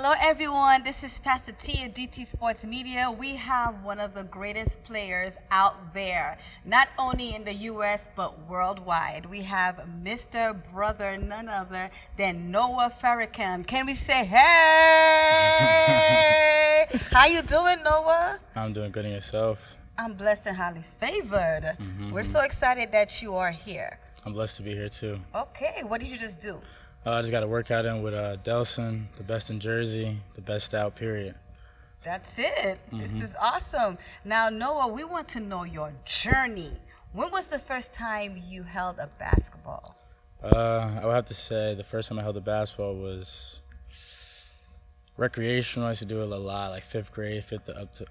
Hello, everyone. This is Pastor T at DT Sports Media. We have one of the greatest players out there, not only in the U.S., but worldwide. We have Mr. Brother, none other than Noah Farrakan. Can we say, hey? How you doing, Noah? I'm doing good in yourself. I'm blessed and highly favored. We're so excited that you are here. I'm blessed to be here too. Okay, what did you just do? I just got a workout in with Delson, the best in Jersey, the best out, period. That's it. This is awesome. Now, Noah, we want to know your journey. When was the first time you held a basketball? I would have to say the first time I held a basketball was recreational. I used to do it a lot, like fifth grade,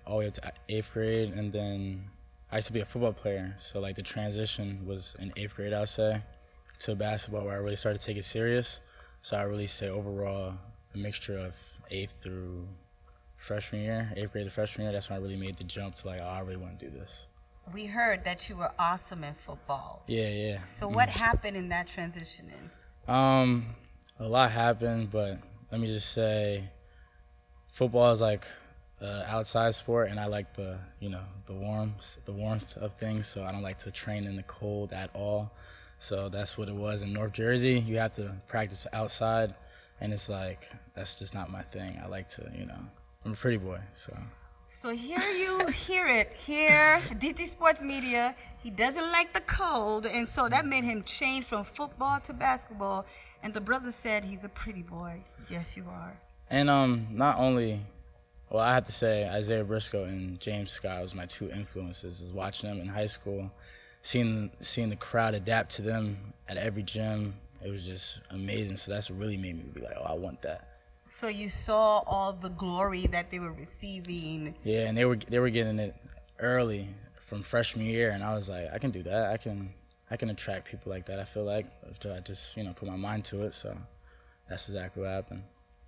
all the way up to eighth grade, and then I used to be a football player. So like the transition was in eighth grade, I'll say, to basketball where I really started to take it serious. So I really say overall a mixture of eighth through freshman year, eighth grade to freshman year. That's when I really made the jump to like, oh, I really want to do this. We heard that you were awesome in football. Yeah. So what happened in that transitioning? A lot happened, but let me just say, football is like outside sport, and I like the warmth of things. So I don't like to train in the cold at all. So that's what it was in North Jersey. You have to practice outside, and it's like that's just not my thing. I like to, I'm a pretty boy, so. So here you hear it. Here, DT Sports Media, he doesn't like the cold, and so that made him change from football to basketball. And the brother said he's a pretty boy. Yes, you are. And not only, well, I have to say Isaiah Briscoe and James Scott was my two influences. Is watching them in high school, seeing the crowd adapt to them at every gym. It was just amazing. So that's what really made me be like, oh, I want that. So you saw all the glory that they were receiving. Yeah, and they were getting it early from freshman year, and I was like, I can do that. I can attract people like that. I feel like if I just put my mind to it. So that's exactly what happened.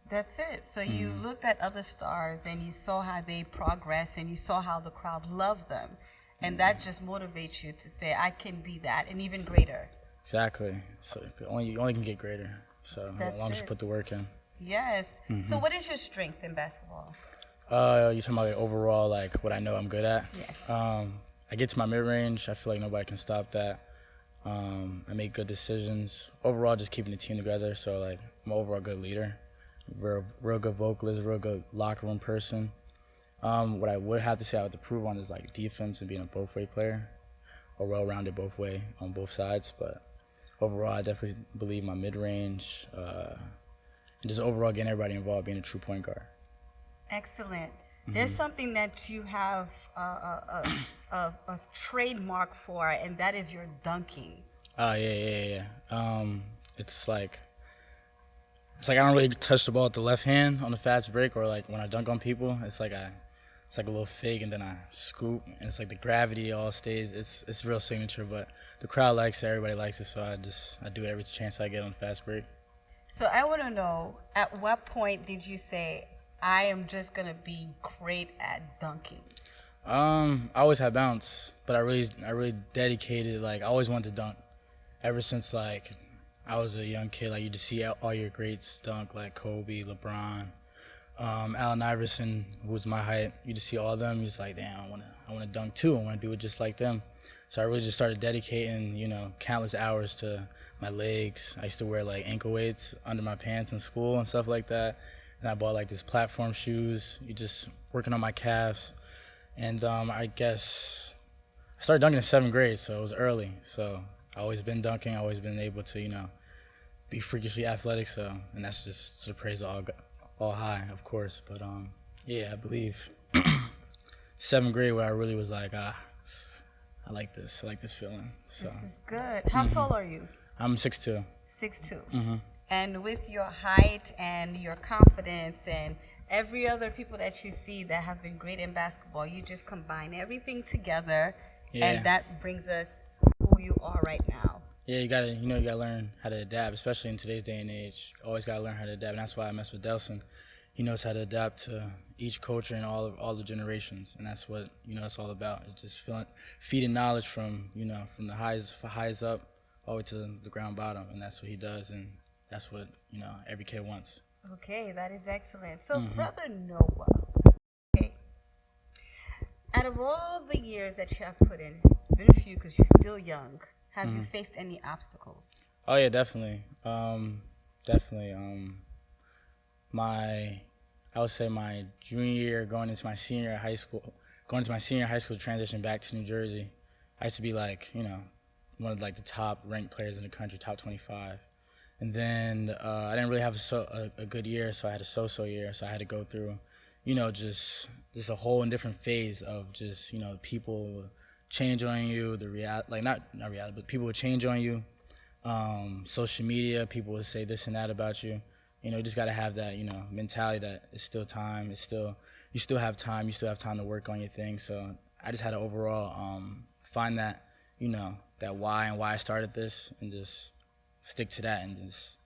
That's it. So you looked at other stars and you saw how they progress and you saw how the crowd loved them. And that just motivates you to say, I can be that and even greater. Exactly. So you only can get greater. So as long as you put the work in. Yes. So what is your strength in basketball? You're talking about like overall, like what I know I'm good at? Yes. I get to my mid-range. I feel like nobody can stop that. I make good decisions. Overall, just keeping the team together. So like I'm an overall good leader. Real good vocalist, real good locker room person. What I would have to say I would improve on is like defense and being a both-way player, or well-rounded both way on both sides. But overall, I definitely believe my mid-range and just overall getting everybody involved, being a true point guard. Excellent. There's something that you have a trademark for, and that is your dunking. Yeah. It's like I don't really touch the ball with the left hand on the fast break, or like when I dunk on people, it's like a little fake, and then I scoop, and it's like the gravity all stays. It's real signature, but the crowd likes it, everybody likes it, so I do it every chance I get on the fast break. So I want to know, at what point did you say, I am just going to be great at dunking? I always had bounce, but I really dedicated, like I always wanted to dunk. Ever since like I was a young kid, like you just see all your greats dunk, like Kobe, LeBron, Allen Iverson, who was my height. You just see all of them, you're just like, damn, I want to dunk too. I want to do it just like them. So I really just started dedicating, countless hours to my legs. I used to wear like ankle weights under my pants in school and stuff like that. And I bought like these platform shoes. You just working on my calves. And I guess I started dunking in 7th grade, so it was early. So I always been dunking, always been able to, be freakishly athletic. So, and that's just to the praise of all high, of course. But yeah, I believe 7th grade where I really was like, I like this feeling. So This is good. How tall are you? I'm 6'2". 6'2". And with your height and your confidence and every other people that you see that have been great in basketball, you just combine everything together, and that brings us who you are right now. Yeah, you gotta learn how to adapt, especially in today's day and age. Always gotta learn how to adapt, and that's why I mess with Delson. He knows how to adapt to each culture and all the generations, and that's what it's all about. It's just feeding knowledge from from the highs up all the way to the ground bottom, and that's what he does, and that's what every kid wants. Okay, that is excellent. So, Brother Noah, okay, out of all the years that you have put in, it's been a few because you're still young. Have you faced any obstacles? Oh yeah, definitely. Definitely. My, I would say my junior year, going into my senior year of high school, going into my senior high school transition back to New Jersey, I used to be like, one of like the top ranked players in the country, top 25. And then I didn't really have a good year, so I had a so-so year. So I had to go through, just a whole different phase of just, people change on you, the like not reality, but people would change on you. Social media, people would say this and that about you. You just got to have that, mentality that it's still time. You still have time. You still have time to work on your thing. So I just had to overall find that, that why and why I started this, and just stick to that and just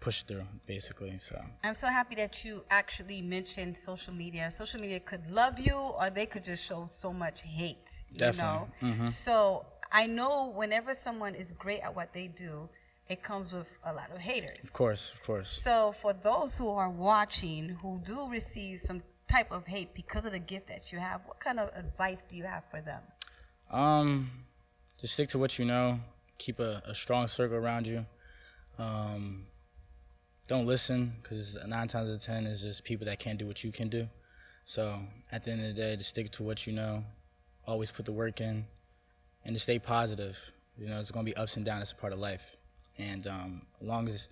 push through, basically. So I'm so happy that you actually mentioned social media. Social media could love you, or they could just show so much hate. Definitely. So I know whenever someone is great at what they do, it comes with a lot of haters. Of course. So for those who are watching who do receive some type of hate because of the gift that you have, what kind of advice do you have for them? Just stick to what you know. Keep a strong circle around you. Don't listen, because 9 times out of 10 is just people that can't do what you can do. So at the end of the day, just stick to what you know. Always put the work in, and just stay positive. It's going to be ups and downs. It's a part of life. And as long as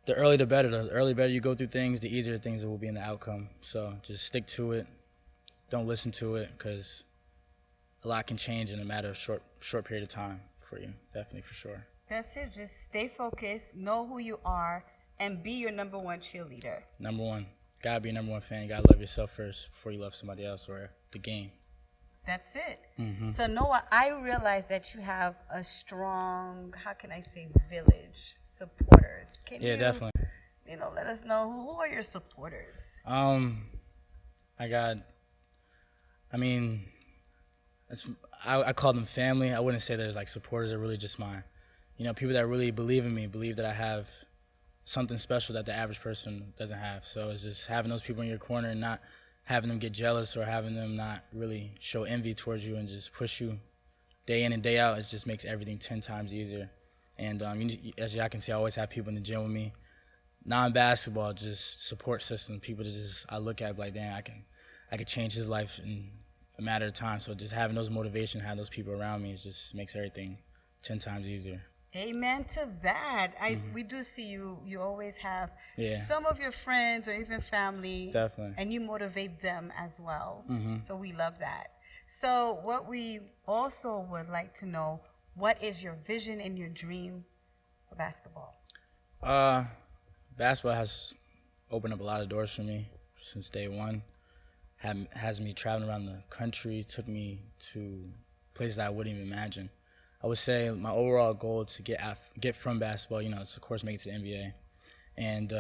the earlier the better. The earlier better you go through things, the easier things will be in the outcome. So just stick to it. Don't listen to it, because a lot can change in a matter of short period of time for you. Definitely, for sure. That's it. Just stay focused, know who you are, and be your number one cheerleader. Number one. Gotta be a number one fan. You gotta love yourself first before you love somebody else or the game. That's it. So Noah, I realize that you have a strong, how can I say, village supporters. Can you, Definitely. Let us know who are your supporters? I call them family. I wouldn't say they're like supporters. They're really just my, people that really believe in me, believe that I have something special that the average person doesn't have. So it's just having those people in your corner and not having them get jealous or having them not really show envy towards you and just push you day in and day out. It just makes everything 10 times easier. And as y'all can see, I always have people in the gym with me. Non-basketball, just support system. People that I look at like, damn, I could change his life in a matter of time. So just having those motivation, having those people around me, it just makes everything 10 times easier. Amen to that. We do see you always have some of your friends or even family. Definitely. And you motivate them as well. So we love that. So what we also would like to know, what is your vision and your dream for basketball? Basketball has opened up a lot of doors for me since day one. Has me traveling around the country, took me to places I wouldn't even imagine. I would say my overall goal to get from basketball, is of course make it to the NBA, and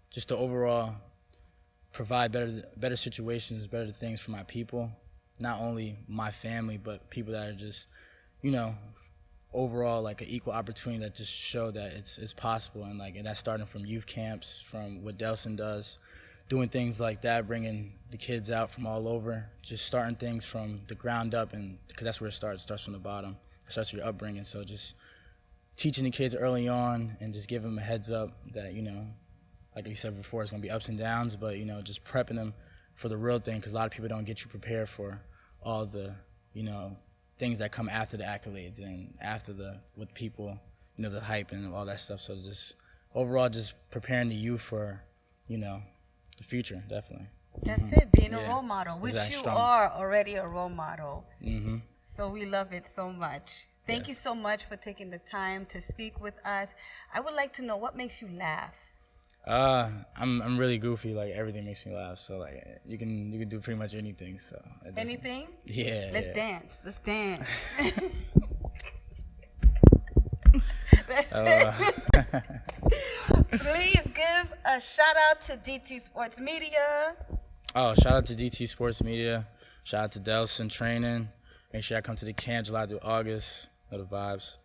just to overall provide better situations, better things for my people, not only my family, but people that are just, overall like an equal opportunity, that just show that it's possible, and that's starting from youth camps, from what Delson does, doing things like that, bringing the kids out from all over, just starting things from the ground up, and because that's where it starts from the bottom. It starts with your upbringing. So just teaching the kids early on and just giving them a heads up that, like you said before, it's going to be ups and downs, but, just prepping them for the real thing, because a lot of people don't get you prepared for all the, things that come after the accolades and after with people, the hype and all that stuff. So just overall just preparing the youth for, the future, definitely. That's it, being a role model, which you are already a role model. So we love it so much. Thank you so much for taking the time to speak with us. I would like to know, what makes you laugh? I'm really goofy. Like, everything makes me laugh. So like you can do pretty much anything. So anything? Yeah. Let's dance. Let's dance. Please give a shout out to DT Sports Media. Oh, shout out to DT Sports Media. Shout out to Delson Training. Make sure I come to the camp July through August. Know the vibes.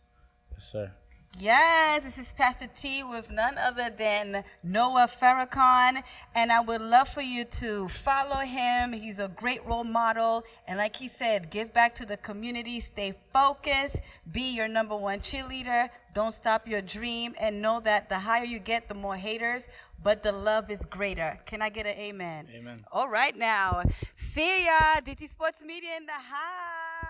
Yes, sir. Yes, this is Pastor T with none other than Noah Farrakhan, and I would love for you to follow him. He's a great role model, and like he said, give back to the community, stay focused, be your number one cheerleader, don't stop your dream, and know that the higher you get, the more haters, but the love is greater. Can I get an amen? Amen. All right now. See ya. DT Sports Media in the house.